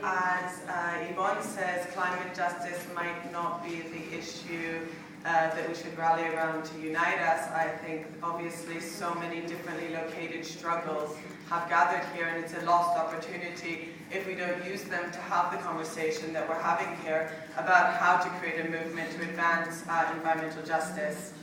as Yvonne says, climate justice might not be the issue that we should rally around to unite us. I think obviously so many differently located struggles have gathered here, and it's a lost opportunity if we don't use them to have the conversation that we're having here about how to create a movement to advance environmental justice.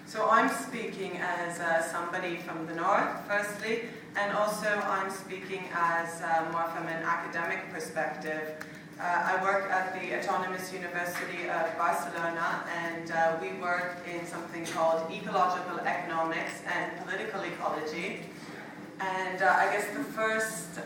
So I'm speaking as somebody from the north, firstly, and also I'm speaking as more from an academic perspective. I work at the Autonomous University of Barcelona, and we work in something called ecological economics and political ecology. And I guess the first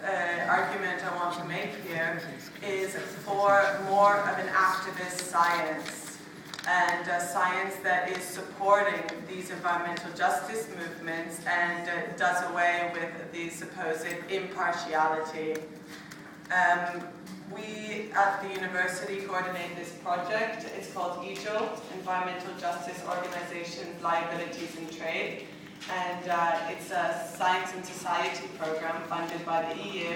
argument I want to make here is for more of an activist science, and science that is supporting these environmental justice movements and does away with the supposed impartiality. We at the university coordinate this project. It's called EJO, Environmental Justice Organizations, Liabilities and Trade. And it's a science and society program funded by the EU.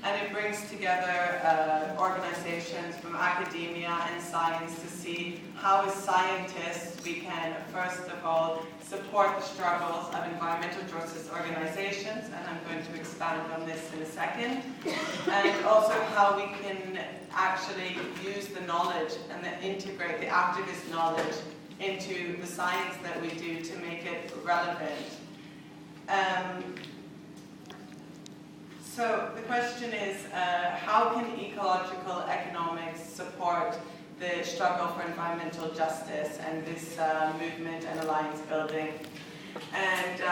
And it brings together organizations from academia and science to see how as scientists we can, first of all, support the struggles of environmental justice organizations, and I'm going to expand on this in a second, and also how we can actually use the knowledge and then integrate the activist knowledge into the science that we do to make it relevant. So the question is, how can ecological economics support the struggle for environmental justice and this movement and alliance building? And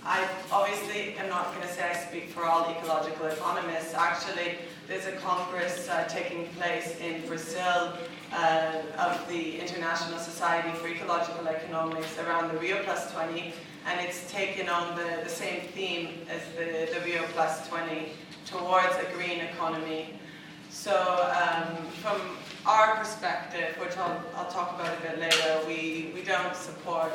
I obviously am not going to say I speak for all ecological economists. Actually, there's a congress taking place in Brazil of the International Society for Ecological Economics around the Rio Plus 20, and it's taken on the same theme as the Rio Plus 20 towards a green economy. So from our perspective, which I'll talk about a bit later, we don't support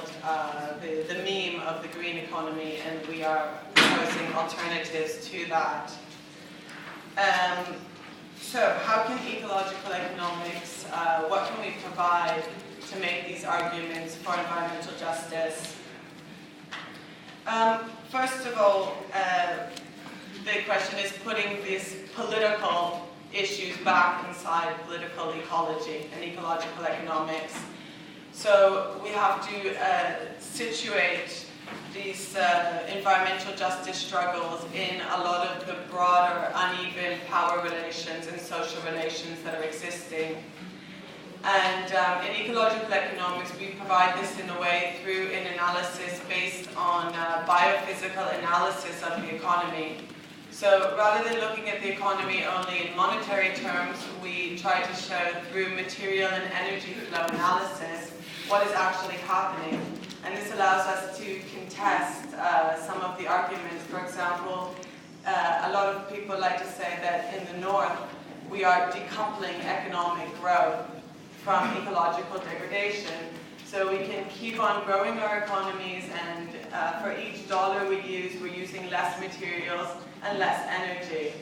the meme of the green economy, and we are proposing alternatives to that. So how can ecological economics, what can we provide to make these arguments for environmental justice? First of all, the question is putting these political issues back inside political ecology and ecological economics. So we have to situate these environmental justice struggles in a lot of the broader uneven power relations and social relations that are existing. And in ecological economics, we provide this in a way through an analysis based on biophysical analysis of the economy. So rather than looking at the economy only in monetary terms, we try to show through material and energy flow analysis what is actually happening. And this allows us to contest some of the arguments. For example, a lot of people like to say that in the north, we are decoupling economic growth from ecological degradation. So we can keep on growing our economies, and for each dollar we use, we're using less materials and less energy.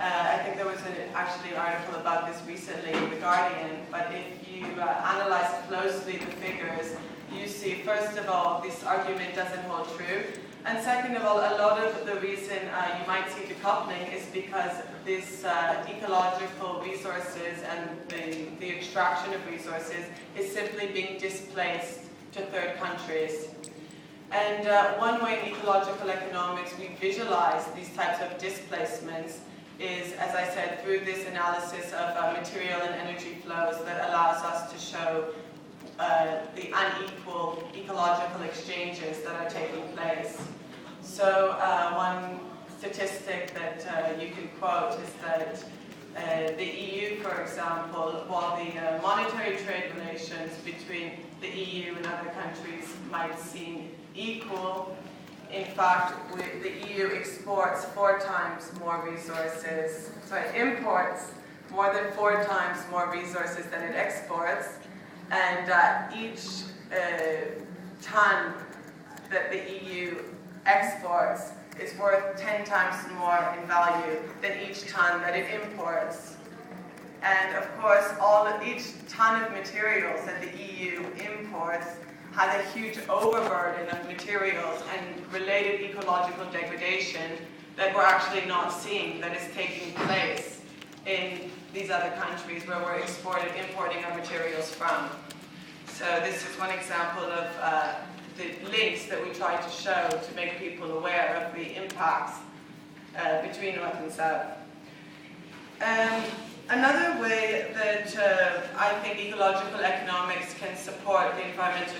I think there was actually an article about this recently in The Guardian, but if you analyze closely the figures, you see, first of all, this argument doesn't hold true. And second of all, a lot of the reason you might see decoupling is because this ecological resources and the extraction of resources is simply being displaced to third countries. And one way in ecological economics we visualize these types of displacements is, as I said, through this analysis of material and energy flows that allows us to show the unequal ecological exchanges that are taking place. So one statistic that you can quote is that the EU, for example, while the monetary trade relations between the EU and other countries might seem equal, in fact, the EU exports 4 times more resources, imports more than 4 times more resources than it exports. And each ton that the EU exports is worth 10 times more in value than each ton that it imports. And of course, each ton of materials that the EU imports has a huge overburden of materials and related ecological degradation that we're actually not seeing, that is taking place in these other countries where we're importing our materials from. So this is one example of the links that we try to show to make people aware of the impacts between North and South. Another way that I think ecological economics can support the environmental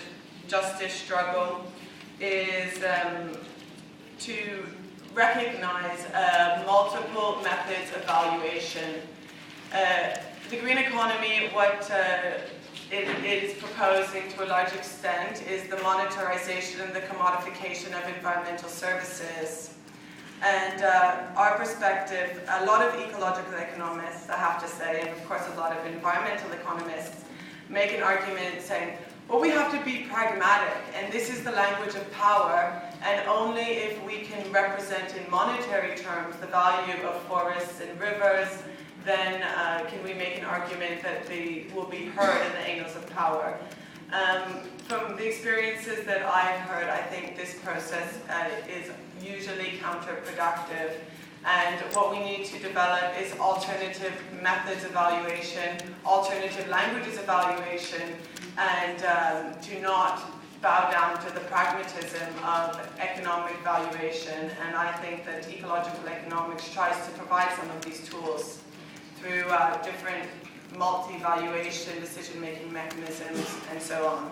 justice struggle is to recognize multiple methods of valuation. The green economy, what it is proposing to a large extent is the monetarization and the commodification of environmental services. And our perspective, a lot of ecological economists, I have to say, and of course a lot of environmental economists, make an argument saying, well, we have to be pragmatic, and this is the language of power, and only if we can represent in monetary terms the value of forests and rivers, then can we make an argument that they will be heard in the annals of power. From the experiences that I've heard, I think this process is usually counterproductive, and what we need to develop is alternative methods of valuation, alternative languages of valuation, and to not bow down to the pragmatism of economic valuation. And I think that ecological economics tries to provide some of these tools through different multi-valuation decision-making mechanisms and so on.